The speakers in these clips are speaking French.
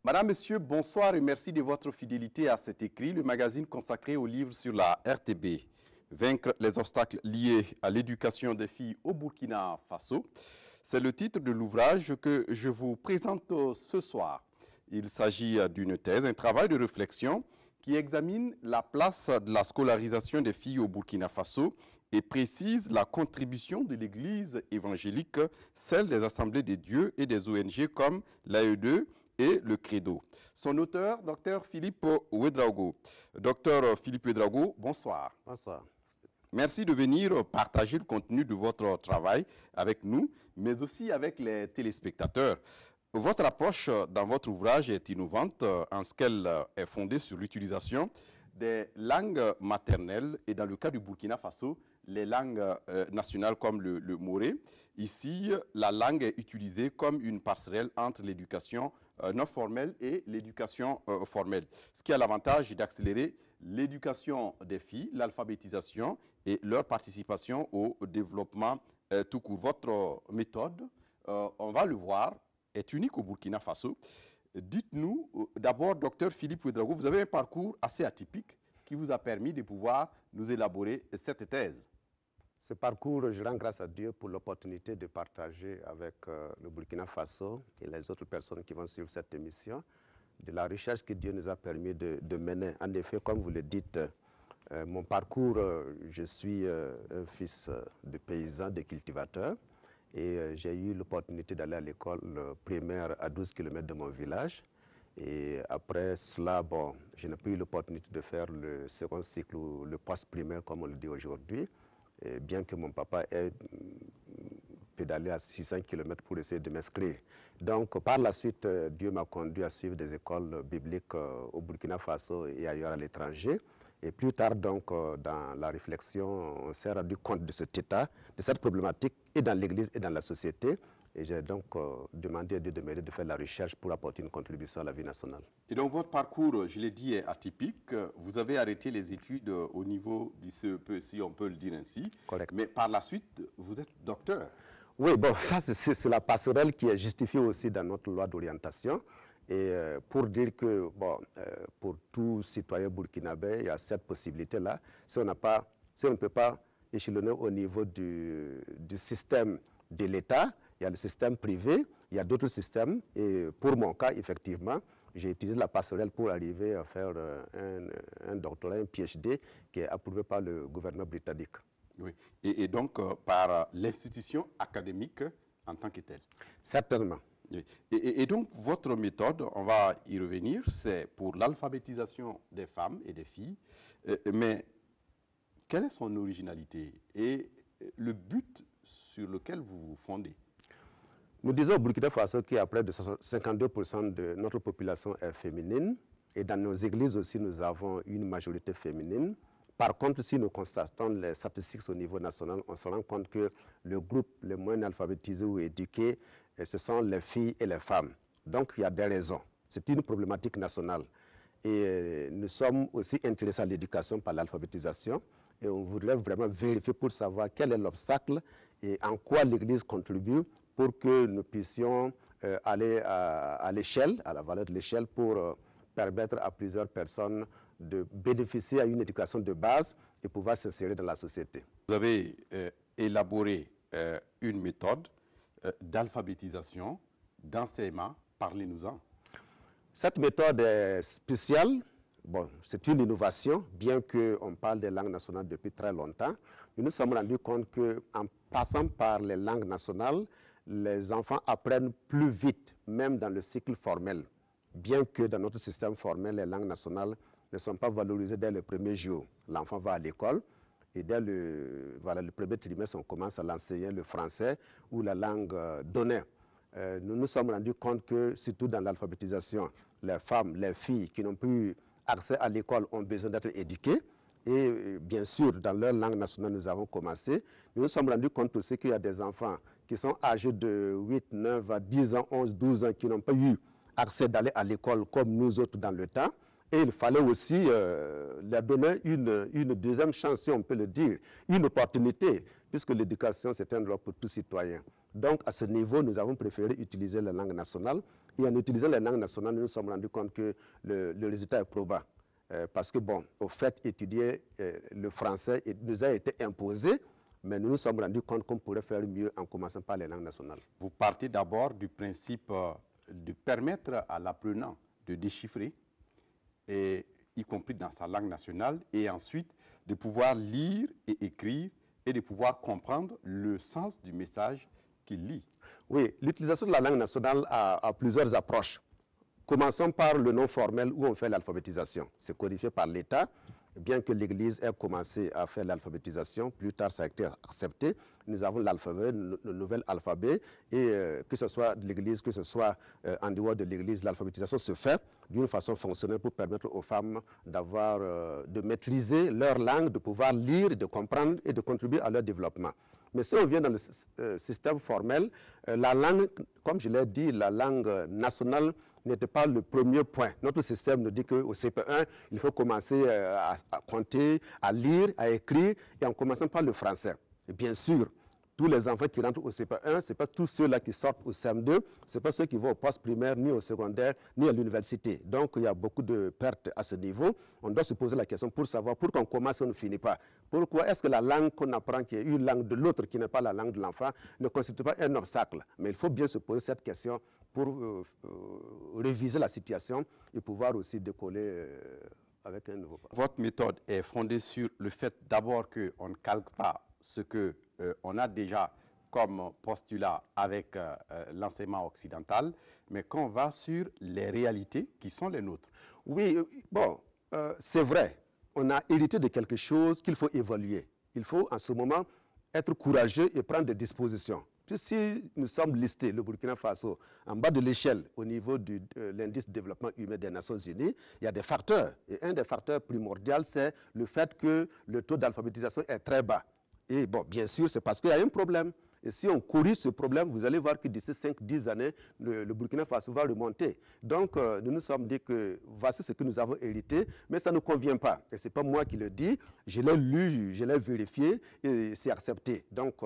Madame, Monsieur, bonsoir et merci de votre fidélité à cet écrit, le magazine consacré aux livres sur la RTB. Vaincre les obstacles liés à l'éducation des filles au Burkina Faso. C'est le titre de l'ouvrage que je vous présente ce soir. Il s'agit d'une thèse, un travail de réflexion qui examine la place de la scolarisation des filles au Burkina Faso et précise la contribution de l'Église évangélique, celle des Assemblées de Dieu et des ONG comme l'AE2 et le Credo. Son auteur, Dr Philippe Ouédraogo. Dr Philippe Ouédraogo, bonsoir. Bonsoir. Merci de venir partager le contenu de votre travail avec nous, mais aussi avec les téléspectateurs. Votre approche dans votre ouvrage est innovante en ce qu'elle est fondée sur l'utilisation des langues maternelles et dans le cas du Burkina Faso, les langues nationales comme le moré. Ici, la langue est utilisée comme une passerelle entre l'éducation non formelle et l'éducation formelle, ce qui a l'avantage d'accélérer l'éducation des filles, l'alphabétisation et leur participation au développement tout court. Votre méthode, on va le voir, est unique au Burkina Faso. Dites-nous d'abord, docteur Philippe Ouédraogo, vous avez un parcours assez atypique qui vous a permis de pouvoir nous élaborer cette thèse. Ce parcours, je rends grâce à Dieu pour l'opportunité de partager avec le Burkina Faso et les autres personnes qui vont suivre cette émission de la recherche que Dieu nous a permis de mener. En effet, comme vous le dites, mon parcours, je suis un fils de paysan, de cultivateur, et j'ai eu l'opportunité d'aller à l'école primaire à 12 km de mon village. Et après cela, bon, je n'ai pas eu l'opportunité de faire le second cycle ou le post-primaire, comme on le dit aujourd'hui. Et bien que mon papa ait pédalé à 600 km pour essayer de m'inscrire. Donc, par la suite, Dieu m'a conduit à suivre des écoles bibliques au Burkina Faso et ailleurs à l'étranger. Et plus tard, donc, dans la réflexion, on s'est rendu compte de cet état, de cette problématique, et dans l'Église et dans la société. Et j'ai donc demandé à Dieu de m'aider de faire la recherche pour apporter une contribution à la vie nationale. Et donc votre parcours, je l'ai dit, est atypique. Vous avez arrêté les études au niveau du CEP, si on peut le dire ainsi. Correct. Mais par la suite, vous êtes docteur. Oui, bon, ça c'est la passerelle qui est justifiée aussi dans notre loi d'orientation. Et pour dire que, bon, pour tout citoyen burkinabé, il y a cette possibilité-là. Si on ne peut pas échelonner au niveau du système de l'État, il y a le système privé, il y a d'autres systèmes. Et pour mon cas, effectivement, j'ai utilisé la passerelle pour arriver à faire un doctorat, un PhD, qui est approuvé par le gouvernement britannique. Oui. Et donc par l'institution académique en tant que telle. Certainement. Oui. Et donc votre méthode, on va y revenir, c'est pour l'alphabétisation des femmes et des filles. Mais quelle est son originalité et le but sur lequel vous vous fondez? Nous disons au Burkina Faso qu'il y a près de 52% de notre population est féminine. Et dans nos églises aussi, nous avons une majorité féminine. Par contre, si nous constatons les statistiques au niveau national, on se rend compte que le groupe le moins alphabétisé ou éduqué, ce sont les filles et les femmes. Donc, il y a des raisons. C'est une problématique nationale. Et nous sommes aussi intéressés à l'éducation par l'alphabétisation. Et on voudrait vraiment vérifier pour savoir quel est l'obstacle et en quoi l'Église contribue pour que nous puissions aller à l'échelle, à la valeur de l'échelle, pour permettre à plusieurs personnes de bénéficier à une éducation de base et pouvoir s'insérer dans la société. Vous avez élaboré une méthode d'alphabétisation, d'enseignement. Parlez-nous-en. Cette méthode est spéciale. Bon, c'est une innovation, bien qu'on parle des langues nationales depuis très longtemps. Nous nous sommes rendus compte qu'en passant par les langues nationales, les enfants apprennent plus vite, même dans le cycle formel. Bien que dans notre système formel, les langues nationales ne sont pas valorisées dès le premier jour. L'enfant va à l'école et dès le premier trimestre, on commence à l'enseigner le français ou la langue donnée. Nous nous sommes rendus compte que, surtout dans l'alphabétisation, les femmes, les filles qui n'ont plus accès à l'école ont besoin d'être éduquées. Et bien sûr, dans leur langue nationale, nous avons commencé. Nous nous sommes rendus compte aussi qu'il y a des enfants qui sont âgés de 8, 9 à 10 ans, 11, 12 ans, qui n'ont pas eu accès d'aller à l'école comme nous autres dans le temps. Et il fallait aussi leur donner une deuxième chance, si on peut le dire, une opportunité, puisque l'éducation, c'est un droit pour tout citoyen. Donc, à ce niveau, nous avons préféré utiliser la langue nationale Et en utilisant les langues nationales, nous nous sommes rendus compte que le résultat est probant. Parce que, bon, au fait, étudier le français nous a été imposé, mais nous nous sommes rendus compte qu'on pourrait faire mieux en commençant par les langues nationales. Vous partez d'abord du principe de permettre à l'apprenant de déchiffrer, et, y compris dans sa langue nationale, et ensuite de pouvoir lire et écrire et de pouvoir comprendre le sens du message qu'il lit. Oui, l'utilisation de la langue nationale a plusieurs approches. Commençons par le non formel où on fait l'alphabétisation. C'est codifié par l'État. Bien que l'Église ait commencé à faire l'alphabétisation, plus tard ça a été accepté. Nous avons l'alphabet, le nouvel alphabet, et que ce soit de l'Église, que ce soit en dehors de l'Église, l'alphabétisation se fait d'une façon fonctionnelle pour permettre aux femmes de maîtriser leur langue, de pouvoir lire, de comprendre et de contribuer à leur développement. Mais si on vient dans le système formel, la langue, comme je l'ai dit, la langue nationale n'était pas le premier point. Notre système nous dit qu'au CP1, il faut commencer à compter, à lire, à écrire, et en commençant par le français. Et bien sûr, tous les enfants qui rentrent au CP1, ce n'est pas tous ceux-là qui sortent au CM2, ce n'est pas ceux qui vont au poste primaire, ni au secondaire, ni à l'université. Donc, il y a beaucoup de pertes à ce niveau. On doit se poser la question pour savoir pourquoi on commence et on ne finit pas. Pourquoi est-ce que la langue qu'on apprend, qui est une langue de l'autre, qui n'est pas la langue de l'enfant, ne constitue pas un obstacle? Mais il faut bien se poser cette question pour réviser la situation et pouvoir aussi décoller avec un nouveau pas. Votre méthode est fondée sur le fait d'abord qu'on ne calque pas ce qu'on a déjà comme postulat avec l'enseignement occidental, mais qu'on va sur les réalités qui sont les nôtres. Oui, bon, c'est vrai. On a hérité de quelque chose qu'il faut évaluer. Il faut en ce moment être courageux et prendre des dispositions. Si nous sommes listés, le Burkina Faso, en bas de l'échelle, au niveau de l'indice de développement humain des Nations Unies, il y a des facteurs. Et un des facteurs primordiaux, c'est le fait que le taux d'alphabétisation est très bas. Et bon, bien sûr, c'est parce qu'il y a un problème. Et si on corrige ce problème, vous allez voir que d'ici 5-10 années, le Burkina Faso va remonter. Donc, nous nous sommes dit que voici ce que nous avons hérité, mais ça ne convient pas. Et ce n'est pas moi qui le dis, je l'ai lu, je l'ai vérifié et c'est accepté. Donc,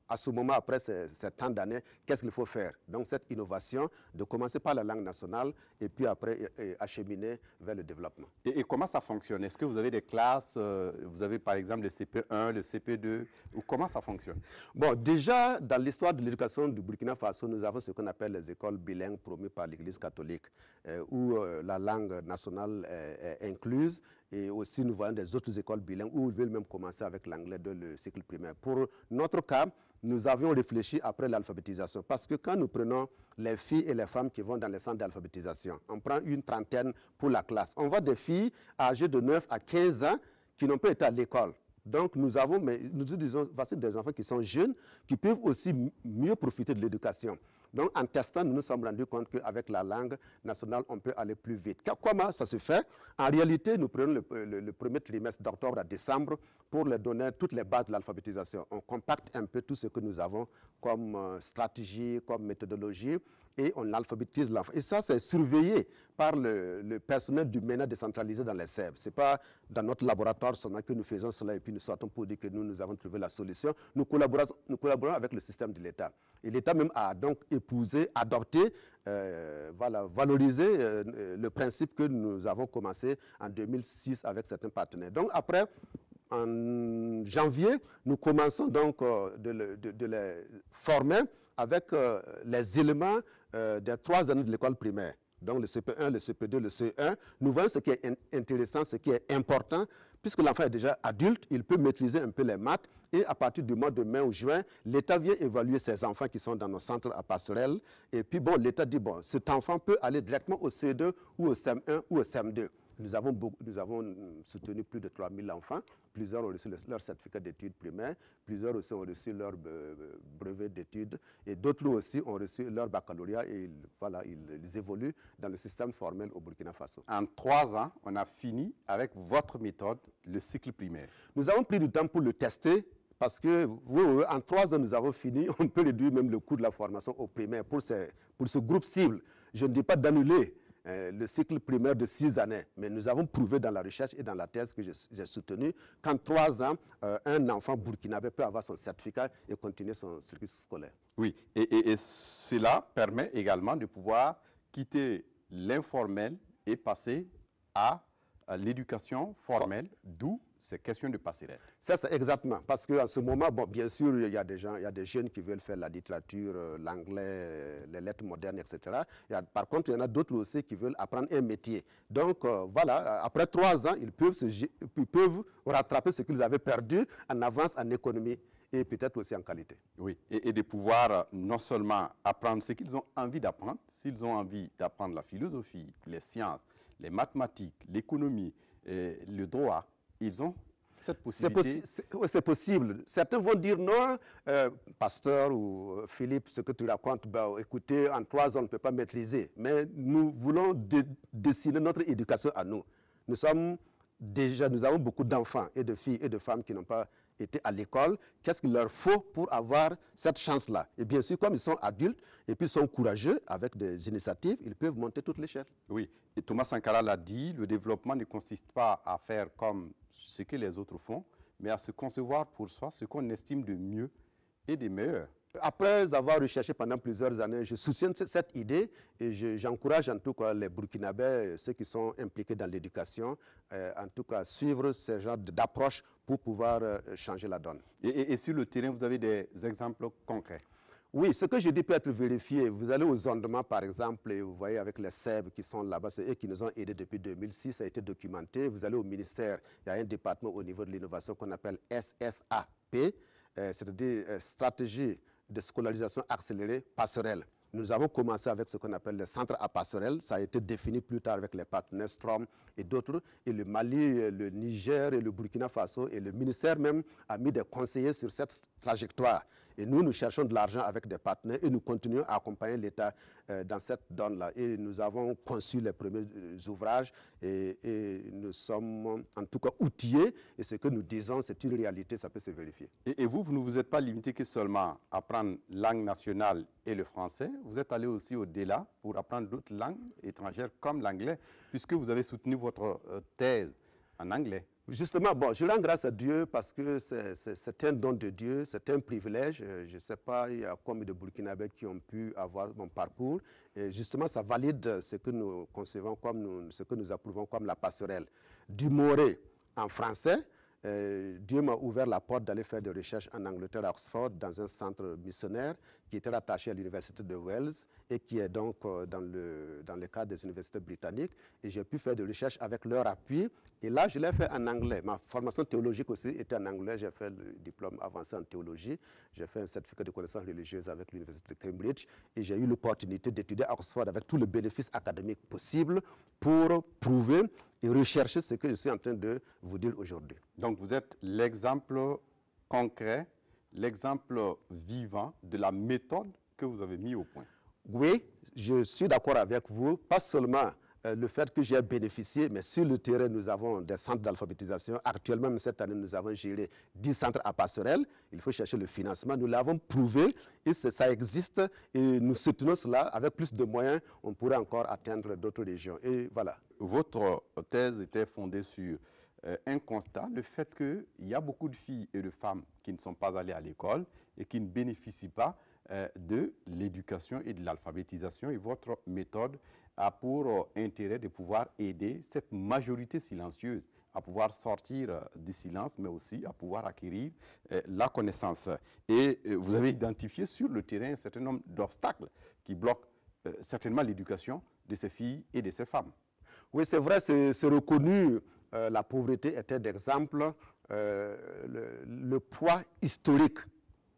à ce moment, après ces tant d'années, qu'est-ce qu'il faut faire? Donc, cette innovation, de commencer par la langue nationale et puis après acheminer vers le développement. Et comment ça fonctionne? Est-ce que vous avez des classes, vous avez par exemple le CP1, le CP2, ou comment ça fonctionne? Bon, déjà, dans l'histoire de l'éducation du Burkina Faso, nous avons ce qu'on appelle les écoles bilingues promues par l'Église catholique, où la langue nationale est incluse. Et aussi, nous voyons des autres écoles bilingues où ils veulent même commencer avec l'anglais de le cycle primaire. Pour notre cas, nous avions réfléchi après l'alphabétisation. Parce que quand nous prenons les filles et les femmes qui vont dans les centres d'alphabétisation, on prend une trentaine pour la classe. On voit des filles âgées de 9 à 15 ans qui n'ont pas été à l'école. Donc, nous disons, voici des enfants qui sont jeunes, qui peuvent aussi mieux profiter de l'éducation. Donc, en testant, nous nous sommes rendus compte qu'avec la langue nationale, on peut aller plus vite. Comment ça se fait? En réalité, nous prenons le premier trimestre d'octobre à décembre pour leur donner toutes les bases de l'alphabétisation. On compacte un peu tout ce que nous avons comme stratégie, comme méthodologie, et on alphabétise l'enfant. Et ça, c'est surveillé par le personnel du MENA décentralisé dans les SEB. Ce n'est pas dans notre laboratoire seulement que nous faisons cela et puis nous sortons pour dire que nous avons trouvé la solution. Nous collaborons avec le système de l'État. Et l'État même a donc épousé, adopté, valorisé le principe que nous avons commencé en 2006 avec certains partenaires. Donc après, en janvier, nous commençons donc de les former avec les éléments des 3 années de l'école primaire. Donc le CP1, le CP2, le CE1. Nous voyons ce qui est intéressant, ce qui est important, puisque l'enfant est déjà adulte, il peut maîtriser un peu les maths. Et à partir du mois de mai ou juin, l'État vient évaluer ces enfants qui sont dans nos centres à Passerelle. Et puis bon, l'État dit, bon, cet enfant peut aller directement au CE2 ou au CM1 ou au CM2. Nous avons soutenu plus de 3000 enfants. Plusieurs ont reçu leur certificat d'études primaires. Plusieurs aussi ont reçu leur brevet d'études. Et d'autres aussi ont reçu leur baccalauréat. Et ils évoluent dans le système formel au Burkina Faso. En 3 ans, on a fini avec votre méthode, le cycle primaire. Nous avons pris du temps pour le tester. Parce que en 3 ans, nous avons fini. On peut réduire même le coût de la formation au primaire pour ce groupe cible. Je ne dis pas d'annuler le cycle primaire de 6 années. Mais nous avons prouvé dans la recherche et dans la thèse que j'ai soutenue qu'en 3 ans, un enfant burkinabé peut avoir son certificat et continuer son circuit scolaire. Oui, et cela permet également de pouvoir quitter l'informel et passer à l'éducation formelle, d'où ces questions de passerelle. Ça, c'est exactement. Parce qu'en ce moment, bon, bien sûr, il y a des gens, il y a des jeunes qui veulent faire la littérature, l'anglais, les lettres modernes, etc. Par contre, il y en a d'autres aussi qui veulent apprendre un métier. Donc, voilà, après 3 ans, ils peuvent rattraper ce qu'ils avaient perdu en avance en économie et peut-être aussi en qualité. Oui, et de pouvoir non seulement apprendre ce qu'ils ont envie d'apprendre, s'ils ont envie d'apprendre la philosophie, les sciences, les mathématiques, l'économie, le droit, ils ont cette possibilité. C'est possible. Certains vont dire non, pasteur ou Philippe, ce que tu racontes, ben, écoutez, en 3 ans, on ne peut pas maîtriser. Mais nous voulons dessiner notre éducation à nous. Nous avons beaucoup d'enfants et de filles et de femmes qui n'ont pas été à l'école. Qu'est-ce qu'il leur faut pour avoir cette chance-là? Et bien sûr, comme ils sont adultes et puis sont courageux avec des initiatives, ils peuvent monter toute l'échelle. Oui, et Thomas Sankara l'a dit, le développement ne consiste pas à faire comme ce que les autres font, mais à se concevoir pour soi ce qu'on estime de mieux et de meilleur. Après avoir recherché pendant plusieurs années, je soutiens cette idée et j'encourage en tout cas les Burkinabés, ceux qui sont impliqués dans l'éducation, en tout cas suivre ce genre d'approche pour pouvoir changer la donne. Et sur le terrain, vous avez des exemples concrets? Oui, ce que je dis peut être vérifié. Vous allez aux Ondements, par exemple, et vous voyez avec les SEB qui sont là-bas, c'est eux qui nous ont aidés depuis 2006, ça a été documenté. Vous allez au ministère, il y a un département au niveau de l'innovation qu'on appelle SSAP, c'est-à-dire Stratégie de scolarisation accélérée passerelle. Nous avons commencé avec ce qu'on appelle le centre à passerelle. Ça a été défini plus tard avec les partenaires Strom et d'autres. Et le Mali, le Niger et le Burkina Faso et le ministère même a mis des conseillers sur cette trajectoire. Et nous cherchons de l'argent avec des partenaires et nous continuons à accompagner l'État dans cette donne-là. Et nous avons conçu les premiers ouvrages et nous sommes en tout cas outillés. Et ce que nous disons, c'est une réalité, ça peut se vérifier. Et vous ne vous êtes pas limité que seulement à apprendre langue nationale et le français. Vous êtes allé aussi au-delà pour apprendre d'autres langues étrangères comme l'anglais, puisque vous avez soutenu votre thèse en anglais. Justement, bon, je rends grâce à Dieu parce que c'est un don de Dieu, c'est un privilège. Je ne sais pas, il y a combien de Burkinabés qui ont pu avoir mon parcours. Et justement, ça valide ce que nous concevons comme ce que nous approuvons comme la passerelle. Du moré en français, Dieu m'a ouvert la porte d'aller faire des recherches en Angleterre, à Oxford, dans un centre missionnaire qui était rattaché à l'université de Wales et qui est donc dans le cadre des universités britanniques. Et j'ai pu faire des recherches avec leur appui. Et là, je l'ai fait en anglais. Ma formation théologique aussi était en anglais. J'ai fait le diplôme avancé en théologie. J'ai fait un certificat de connaissances religieuses avec l'université de Cambridge. Et j'ai eu l'opportunité d'étudier à Oxford avec tous les bénéfices académiques possibles pour prouver et rechercher ce que je suis en train de vous dire aujourd'hui. Donc, vous êtes l'exemple concret, l'exemple vivant de la méthode que vous avez mis au point. Oui, je suis d'accord avec vous. Pas seulement le fait que j'ai bénéficié, mais sur le terrain, nous avons des centres d'alphabétisation. Actuellement, même cette année, nous avons géré 10 centres à passerelle. Il faut chercher le financement. Nous l'avons prouvé et ça existe. Et nous soutenons cela. Avec plus de moyens, on pourrait encore atteindre d'autres régions. Et voilà. Votre thèse était fondée sur un constat, le fait qu'il y a beaucoup de filles et de femmes qui ne sont pas allées à l'école et qui ne bénéficient pas de l'éducation et de l'alphabétisation. Et votre méthode a pour intérêt de pouvoir aider cette majorité silencieuse à pouvoir sortir du silence, mais aussi à pouvoir acquérir la connaissance. Et vous avez identifié sur le terrain un certain nombre d'obstacles qui bloquent certainement l'éducation de ces filles et de ces femmes. Oui, c'est vrai, c'est reconnu. La pauvreté était d'exemple. Le poids historique,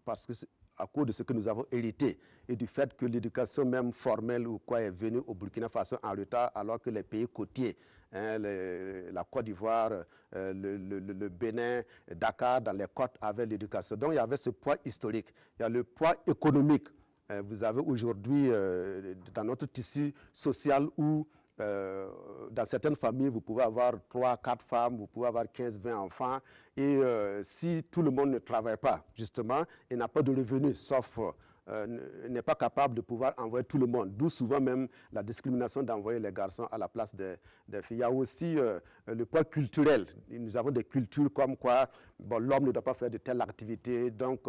parce que à cause de ce que nous avons hérité et du fait que l'éducation même formelle ou quoi est venue au Burkina Faso en retard, alors que les pays côtiers, la Côte d'Ivoire, le Bénin, Dakar, dans les côtes avaient l'éducation. Donc il y avait ce poids historique. Il y a le poids économique. Vous avez aujourd'hui dans notre tissu social où dans certaines familles, vous pouvez avoir 3, 4 femmes, vous pouvez avoir 15, 20 enfants. Et si tout le monde ne travaille pas, justement, et n'a pas de revenus, sauf n'est pas capable de pouvoir envoyer tout le monde. D'où souvent même la discrimination d'envoyer les garçons à la place des filles. Il y a aussi le poids culturel. Nous avons des cultures comme quoi bon, l'homme ne doit pas faire de telle activité, donc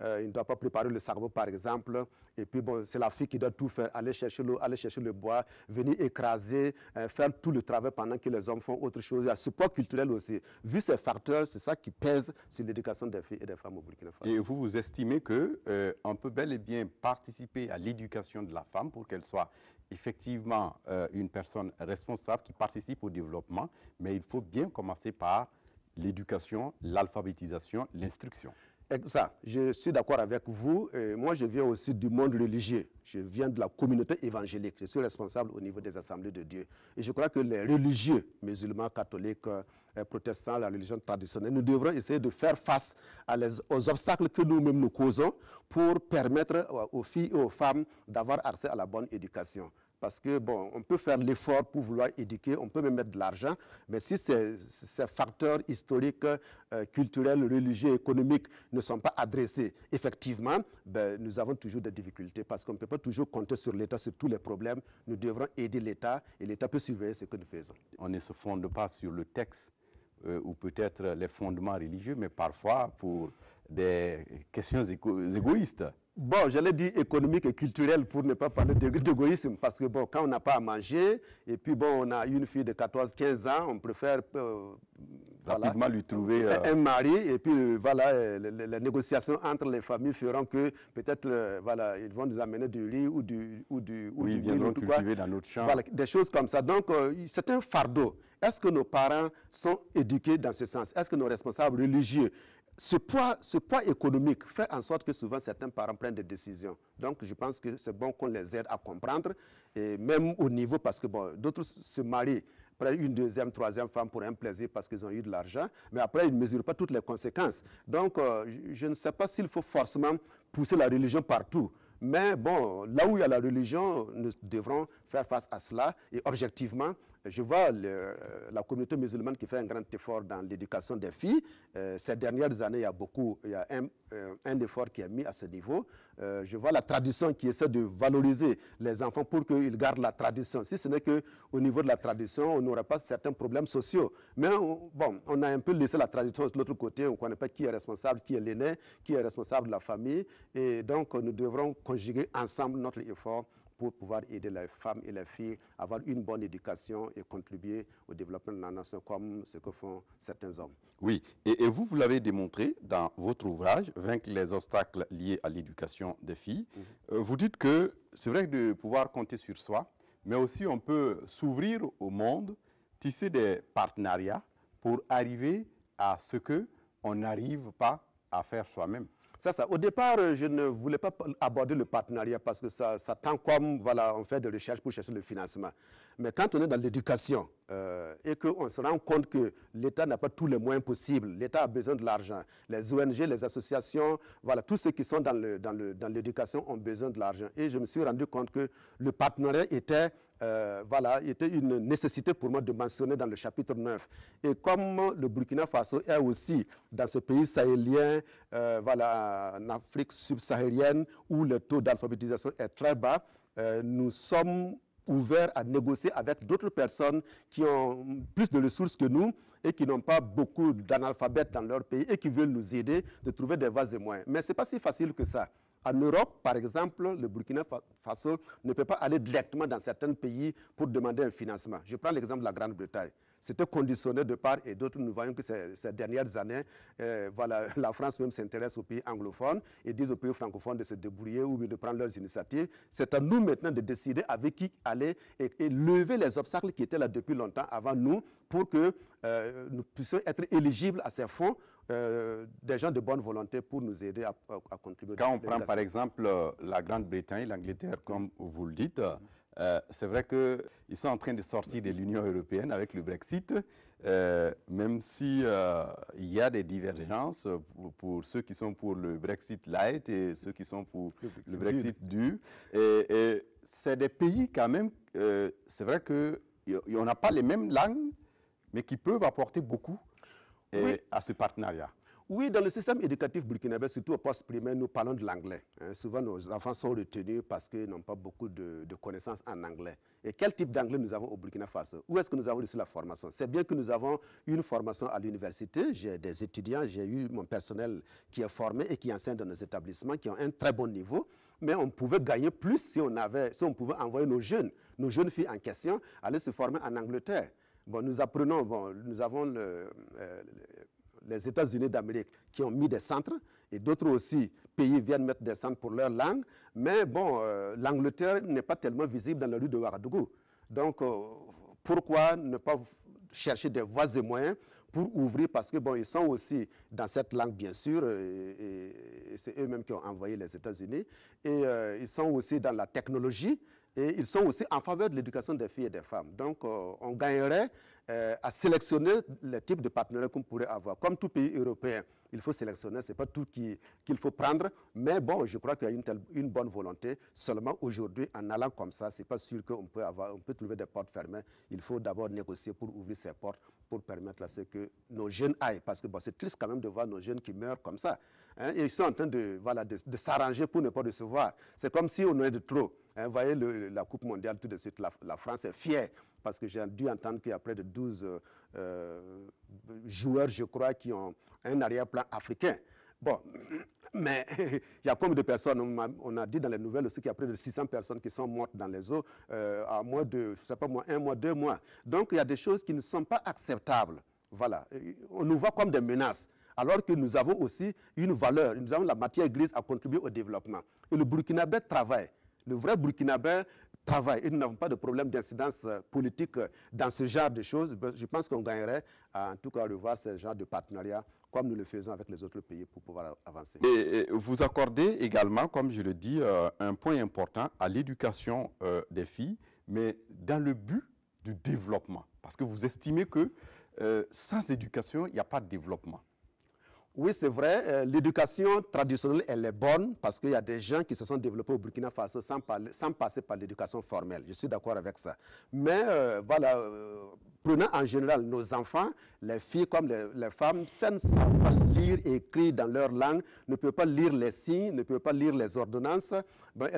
il ne doit pas préparer le cerveau par exemple. Et puis bon, c'est la fille qui doit tout faire, aller chercher l'eau, aller chercher le bois, venir écraser, faire tout le travail pendant que les hommes font autre chose. Il y a ce poids culturel aussi. Vu ces facteurs, c'est ça qui pèse sur l'éducation des filles et des femmes au Burkina Faso. Et vous estimez qu'on peut bel et bien participer à l'éducation de la femme pour qu'elle soit effectivement une personne responsable qui participe au développement, mais il faut bien commencer par l'éducation, l'alphabétisation, l'instruction. Exact. Je suis d'accord avec vous. Moi, je viens aussi du monde religieux. Je viens de la communauté évangélique. Je suis responsable au niveau des assemblées de Dieu. Et je crois que les religieux, musulmans, catholiques, protestants, la religion traditionnelle, nous devrons essayer de faire face aux obstacles que nous-mêmes nous causons pour permettre aux filles et aux femmes d'avoir accès à la bonne éducation. Parce que, bon, on peut faire l'effort pour vouloir éduquer, on peut même mettre de l'argent, mais si ces facteurs historiques, culturels, religieux, économiques ne sont pas adressés effectivement, ben, nous avons toujours des difficultés parce qu'on ne peut pas toujours compter sur l'État sur tous les problèmes. Nous devrons aider l'État et l'État peut surveiller ce que nous faisons. On ne se fonde pas sur le texte ou peut-être les fondements religieux, mais parfois pour des questions égoïstes. Bon, j'allais dire économique et culturel pour ne pas parler d'égoïsme, parce que bon, quand on n'a pas à manger, et puis bon, on a une fille de 14-15 ans, on préfère rapidement voilà, lui trouver un mari, et puis voilà, les négociations entre les familles feront que peut-être voilà, ils vont nous amener du riz ou du ils viendront cultiver dans notre champ. Voilà, des choses comme ça. Donc, c'est un fardeau. Est-ce que nos parents sont éduqués dans ce sens? Est-ce que nos responsables religieux ce poids économique fait en sorte que souvent certains parents prennent des décisions. Donc je pense que c'est bon qu'on les aide à comprendre, et même au niveau, parce que bon, d'autres se marient, prennent une deuxième, troisième femme pour un plaisir parce qu'ils ont eu de l'argent, mais après ils ne mesurent pas toutes les conséquences. Donc je ne sais pas s'il faut forcément pousser la religion partout. Mais bon, là où il y a la religion, nous devrons faire face à cela. Et objectivement, je vois la communauté musulmane qui fait un grand effort dans l'éducation des filles. Ces dernières années, il y a un effort qui est mis à ce niveau. Je vois la tradition qui essaie de valoriser les enfants pour qu'ils gardent la tradition. Si ce n'est qu'au niveau de la tradition, on n'aurait pas certains problèmes sociaux. Mais bon, on a un peu laissé la tradition de l'autre côté. On ne connaît pas qui est responsable, qui est l'aîné, qui est responsable de la famille. Et donc, nous devrons conjuguer ensemble notre effort pour pouvoir aider les femmes et les filles à avoir une bonne éducation et contribuer au développement de la nation comme ce que font certains hommes. Oui, et vous l'avez démontré dans votre ouvrage, Vaincre les obstacles liés à l'éducation des filles. Vous dites que c'est vrai de pouvoir compter sur soi, mais aussi on peut s'ouvrir au monde, tisser des partenariats pour arriver à ce qu'on n'arrive pas à faire soi-même. Ça. Au départ, je ne voulais pas aborder le partenariat parce que ça tend comme, voilà, on fait des recherches pour chercher le financement. Mais quand on est dans l'éducation et qu'on se rend compte que l'État n'a pas tous les moyens possibles, l'État a besoin de l'argent, les ONG, les associations, voilà, tous ceux qui sont dans l'éducation ont besoin de l'argent. Et je me suis rendu compte que le partenariat était une nécessité pour moi de mentionner dans le chapitre 9. Et comme le Burkina Faso est aussi dans ce pays sahélien, en Afrique subsaharienne, où le taux d'alphabétisation est très bas, nous sommes ouverts à négocier avec d'autres personnes qui ont plus de ressources que nous et qui n'ont pas beaucoup d'analphabètes dans leur pays et qui veulent nous aider de trouver des voies et moyens. Mais ce n'est pas si facile que ça. En Europe, par exemple, le Burkina Faso ne peut pas aller directement dans certains pays pour demander un financement. Je prends l'exemple de la Grande-Bretagne. C'était conditionné de part et d'autre. Nous voyons que ces dernières années, la France même s'intéresse aux pays anglophones et dit aux pays francophones de se débrouiller ou de prendre leurs initiatives. C'est à nous maintenant de décider avec qui aller et lever les obstacles qui étaient là depuis longtemps avant nous pour que nous puissions être éligibles à ces fonds. Des gens de bonne volonté pour nous aider à contribuer. Quand on prend par exemple la Grande-Bretagne, l'Angleterre, comme vous le dites, c'est vrai qu'ils sont en train de sortir de l'Union européenne avec le Brexit, même s'il y a des divergences pour ceux qui sont pour le Brexit light et ceux qui sont pour le Brexit dur. Et c'est des pays quand même, c'est vrai qu'on n'a pas les mêmes langues, mais qui peuvent apporter beaucoup à ce partenariat. Oui, dans le système éducatif burkinabé, surtout au poste primaire, nous parlons de l'anglais. Souvent, nos enfants sont retenus parce qu'ils n'ont pas beaucoup de connaissances en anglais. Et quel type d'anglais nous avons au Burkina Faso? Où est-ce que nous avons reçu la formation? C'est bien que nous avons une formation à l'université. J'ai des étudiants, j'ai eu mon personnel qui est formé et qui enseigne dans nos établissements, qui ont un très bon niveau. Mais on pouvait gagner plus si on pouvait envoyer nos jeunes filles en question, aller se former en Angleterre. Bon, nous apprenons, nous avons les États-Unis d'Amérique qui ont mis des centres et d'autres aussi pays viennent mettre des centres pour leur langue. Mais bon, l'Angleterre n'est pas tellement visible dans la rue de Ouagadougou. Donc, pourquoi ne pas chercher des voies et moyens pour ouvrir, parce que bon, ils sont aussi dans cette langue, bien sûr, et c'est eux-mêmes qui ont envoyé les États-Unis. Et ils sont aussi dans la technologie. Et ils sont aussi en faveur de l'éducation des filles et des femmes. Donc, on gagnerait à sélectionner le type de partenariat qu'on pourrait avoir. Comme tout pays européen, il faut sélectionner, ce n'est pas tout qu'il faut prendre. Mais bon, je crois qu'il y a une bonne volonté. Seulement aujourd'hui, en allant comme ça, ce n'est pas sûr qu'on peut trouver des portes fermées. Il faut d'abord négocier pour ouvrir ces portes, pour permettre à ce que nos jeunes aillent. Parce que bon, c'est triste quand même de voir nos jeunes qui meurent comme ça. Hein, et ils sont en train de s'arranger pour ne pas recevoir. C'est comme si on en avait de trop. Vous voyez la Coupe mondiale, tout de suite, la France est fière parce que j'ai dû entendre qu'il y a près de 12 joueurs, je crois, qui ont un arrière-plan africain. Bon, mais il y a combien de personnes? On a dit dans les nouvelles aussi qu'il y a près de 600 personnes qui sont mortes dans les eaux à moins de, je sais pas moi, 1 mois, 2 mois. Donc, il y a des choses qui ne sont pas acceptables. Voilà. On nous voit comme des menaces. Alors que nous avons aussi une valeur, nous avons la matière grise à contribuer au développement. Et le Burkinabé travaille. Le vrai Burkinabé travaille et nous n'avons pas de problème d'incidence politique dans ce genre de choses. Je pense qu'on gagnerait à en tout cas revoir ce genre de partenariat comme nous le faisons avec les autres pays pour pouvoir avancer. Et vous accordez également, comme je le dis, un point important à l'éducation des filles, mais dans le but du développement. Parce que vous estimez que sans éducation, il n'y a pas de développement. Oui, c'est vrai. L'éducation traditionnelle, elle est bonne parce qu'il y a des gens qui se sont développés au Burkina Faso sans passer par l'éducation formelle. Je suis d'accord avec ça. Mais voilà, prenons en général nos enfants, les filles comme les femmes, ça ne savent pas lire et écrire dans leur langue, ne peuvent pas lire les signes, ne peuvent pas lire les ordonnances, ben,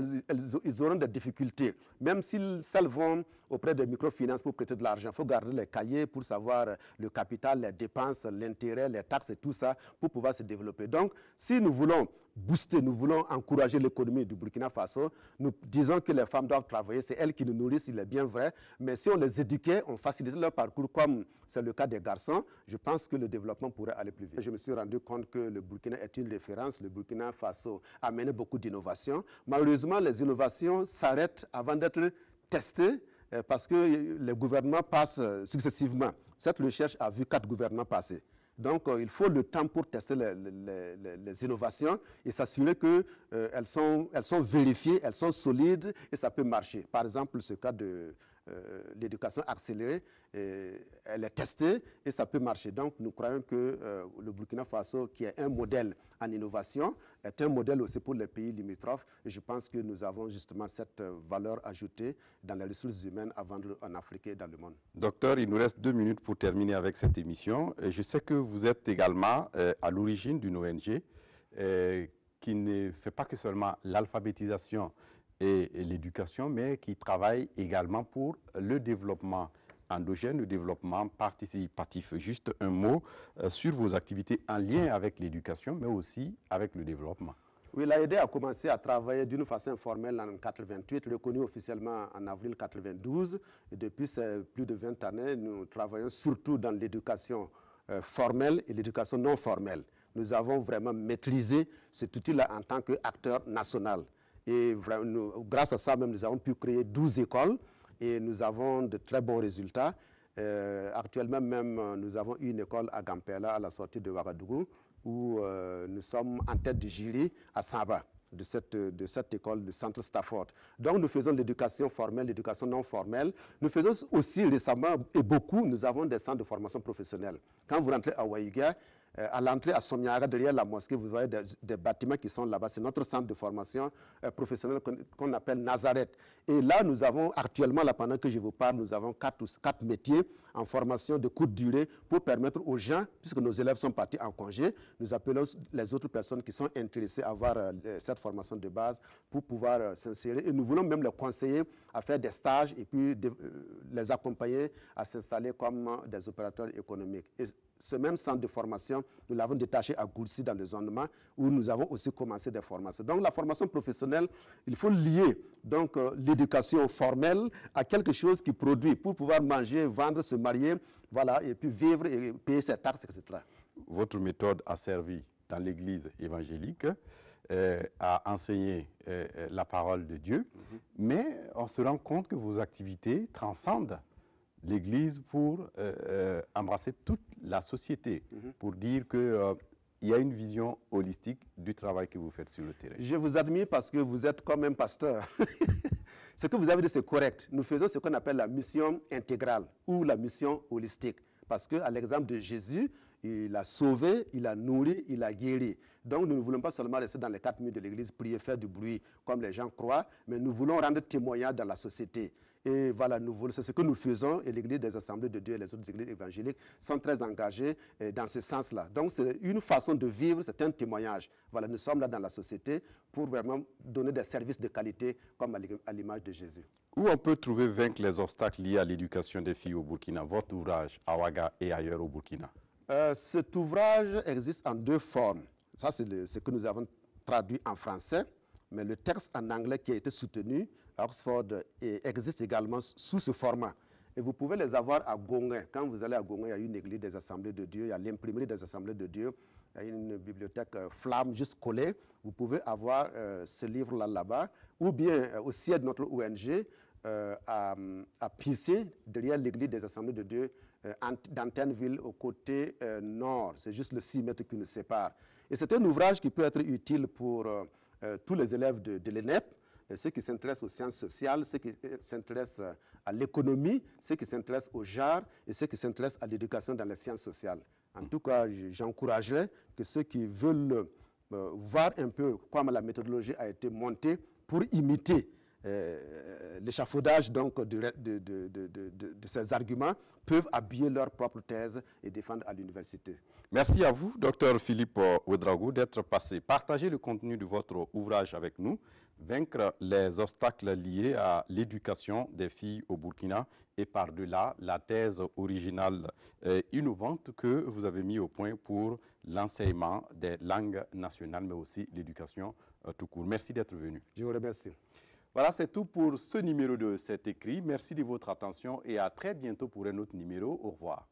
ils auront des difficultés. Même si elles vont auprès des microfinances pour prêter de l'argent, il faut garder les cahiers pour savoir le capital, les dépenses, l'intérêt, les taxes et tout ça pour pouvoir se développer. Donc, si nous voulons booster, nous voulons encourager l'économie du Burkina Faso, nous disons que les femmes doivent travailler, c'est elles qui nous nourrissent, il est bien vrai, mais si on les éduquait, on facilitait leur parcours comme c'est le cas des garçons, je pense que le développement pourrait aller plus vite. Je me suis rendu compte que le Burkina est une référence, le Burkina Faso a mené beaucoup d'innovations. Malheureusement, les innovations s'arrêtent avant d'être testées parce que les gouvernements passent successivement. Cette recherche a vu 4 gouvernements passer. Donc, il faut le temps pour tester les innovations et s'assurer qu'elles sont vérifiées, elles sont solides et ça peut marcher. Par exemple, ce cas de l'éducation accélérée, elle est testée et ça peut marcher. Donc, nous croyons que le Burkina Faso, qui est un modèle en innovation, est un modèle aussi pour les pays limitrophes. Et je pense que nous avons justement cette valeur ajoutée dans les ressources humaines à vendre en Afrique et dans le monde. Docteur, il nous reste 2 minutes pour terminer avec cette émission. Et je sais que vous êtes également à l'origine d'une ONG qui ne fait pas que seulement l'alphabétisation et l'éducation, mais qui travaille également pour le développement endogène, le développement participatif. Juste un mot sur vos activités en lien avec l'éducation, mais aussi avec le développement. Oui, l'AED a commencé à travailler d'une façon informelle en 1988, reconnu officiellement en avril 1992. Et depuis plus de 20 années, nous travaillons surtout dans l'éducation formelle et l'éducation non formelle. Nous avons vraiment maîtrisé cet outil-là en tant qu'acteur national. Et vraiment, grâce à ça, même, nous avons pu créer 12 écoles et nous avons de très bons résultats. Actuellement, même, nous avons une école à Gampela, à la sortie de Ouagadougou, où nous sommes en tête du jury à Saba, de cette école, du centre Stafford. Donc, nous faisons l'éducation formelle, l'éducation non formelle. Nous faisons aussi récemment, et beaucoup, nous avons des centres de formation professionnelle. Quand vous rentrez à Waïga, à l'entrée à Somiara, derrière la mosquée, vous voyez des bâtiments qui sont là-bas. C'est notre centre de formation professionnelle qu'on appelle Nazareth. Et là, nous avons actuellement, là, pendant que je vous parle, nous avons quatre métiers en formation de courte durée pour permettre aux gens, puisque nos élèves sont partis en congé, nous appelons les autres personnes qui sont intéressées à avoir cette formation de base pour pouvoir s'insérer. Et nous voulons même les conseiller à faire des stages et puis les accompagner à s'installer comme des opérateurs économiques. Et ce même centre de formation, nous l'avons détaché à Goulsi dans le zonement où nous avons aussi commencé des formations. Donc la formation professionnelle, il faut lier donc l'éducation formelle à quelque chose qui produit pour pouvoir manger, vendre, se marier, voilà, et puis vivre et payer ses taxes, etc. Votre méthode a servi dans l'église évangélique à enseigner la parole de Dieu, mais on se rend compte que vos activités transcendent l'Église pour embrasser toute la société, pour dire qu'il y a une vision holistique du travail que vous faites sur le terrain. Je vous admire parce que vous êtes comme un pasteur. Ce que vous avez dit, c'est correct. Nous faisons ce qu'on appelle la mission intégrale ou la mission holistique. Parce qu'à l'exemple de Jésus, il a sauvé, il a nourri, il a guéri. Donc nous ne voulons pas seulement rester dans les 4 murs de l'église, prier, faire du bruit, comme les gens croient, mais nous voulons rendre témoignage dans la société. Et voilà, c'est ce que nous faisons, et l'Église des Assemblées de Dieu et les autres églises évangéliques sont très engagées dans ce sens-là. Donc c'est une façon de vivre, c'est un témoignage. Voilà, nous sommes là dans la société pour vraiment donner des services de qualité comme à l'image de Jésus. Où on peut trouver vaincre les obstacles liés à l'éducation des filles au Burkina, votre ouvrage à Ouaga et ailleurs au Burkina? Cet ouvrage existe en 2 formes. Ça, c'est ce que nous avons traduit en français, mais le texte en anglais qui a été soutenu à Oxford existe également sous ce format. Et vous pouvez les avoir à Gonguin. Quand vous allez à Gonguin, il y a une église des Assemblées de Dieu, il y a l'imprimerie des Assemblées de Dieu, il y a une bibliothèque flamme juste collée. Vous pouvez avoir ce livre-là là-bas. Ou bien au siège de notre ONG, à Pissé, derrière l'église des Assemblées de Dieu, d'Antenneville, au côté nord. C'est juste le 6 mètres qui nous sépare. Et c'est un ouvrage qui peut être utile pour tous les élèves de l'ENEP, ceux qui s'intéressent aux sciences sociales, ceux qui s'intéressent à l'économie, ceux qui s'intéressent au genre et ceux qui s'intéressent à l'éducation dans les sciences sociales. En tout cas, j'encouragerais que ceux qui veulent voir un peu comment la méthodologie a été montée pour imiter l'échafaudage donc de ces arguments, peuvent habiller leur propre thèse et défendre à l'université. Merci à vous, Dr Philippe Ouedraogo, d'être passé. Partagez le contenu de votre ouvrage avec nous, Vaincre les obstacles liés à l'éducation des filles au Burkina et par-delà la thèse originale innovante que vous avez mis au point pour l'enseignement des langues nationales, mais aussi l'éducation tout court. Merci d'être venu. Je vous remercie. Voilà, c'est tout pour ce numéro de cet écrit. Merci de votre attention et à très bientôt pour un autre numéro. Au revoir.